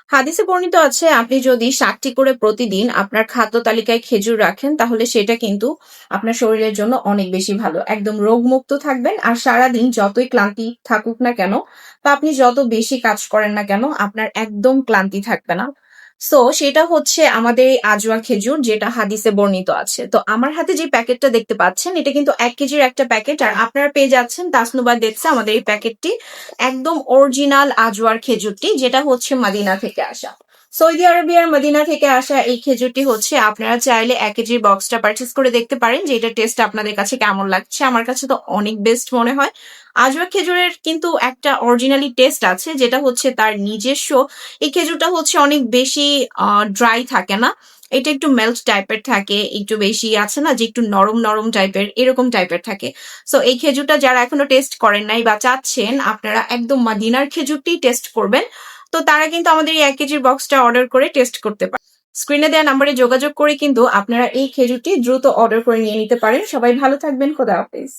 হাদিসে বর্ণিত আছে আপনি যদি ৭টি করে প্রতিদিন আপনার খাদ্য তালিকায় খেজুর রাখেন তাহলে সেটা কিন্তু আপনার শরীরের জন্য অনেক বেশি ভালো। একদম রোগমুক্ত থাকবেন আর সারাদিন যতই ক্লান্তি থাকুক না কেন বা আপনি যত বেশি কাজ করেন না কেন আপনার একদম ক্লান্তি থাকবে না। সো সেটা হচ্ছে আমাদের এই আজওয়া খেজুর যেটা হাদিসে বর্ণিত আছে। তো আমার হাতে যে প্যাকেটটা দেখতে পাচ্ছেন এটা কিন্তু ১ কেজির একটা প্যাকেট আর আপনারা পেয়ে যাচ্ছেন তাসনুবা ডেটসে আমাদের এই প্যাকেটটি একদম অরিজিনাল আজওয়ার খেজুরটি যেটা হচ্ছে মদিনা থেকে আসা। সৌদি আরবিয়ার মদিনা থেকে আসা এই খেজুরটি হচ্ছে আপনারা চাইলে ১ কেজির বক্সটা পারচেজ করে দেখতে পারেন যে এটা টেস্ট আপনাদের কাছে কেমন লাগছে। আমার কাছে তো অনেক বেস্ট মনে হয়। আজওয়া খেজুরের কিন্তু একটা অরিজিনালি টেস্ট আছে যেটা হচ্ছে তার নিজস্ব। এই খেজুরটা হচ্ছে অনেক বেশি ড্রাই থাকে না। এটা একটু মেল্ট টাইপের থাকে, একটু বেশি আছে না যে একটু নরম নরম টাইপের এরকম টাইপের থাকে। সো এই খেজুরটা যারা এখনো টেস্ট করেন নাই বা চাচ্ছেন আপনারা একদম মদিনার খেজুরটি টেস্ট করবেন, তো তারা কিন্তু আমাদের এই ১ কেজির বক্সটা অর্ডার করে টেস্ট করতে পারেন। স্ক্রিনে দেওয়া নাম্বারে যোগাযোগ করে কিন্তু আপনারা এই খেজুরটি দ্রুত অর্ডার করে নিয়ে নিতে পারেন। সবাই ভালো থাকবেন। খোদা হাফেজ।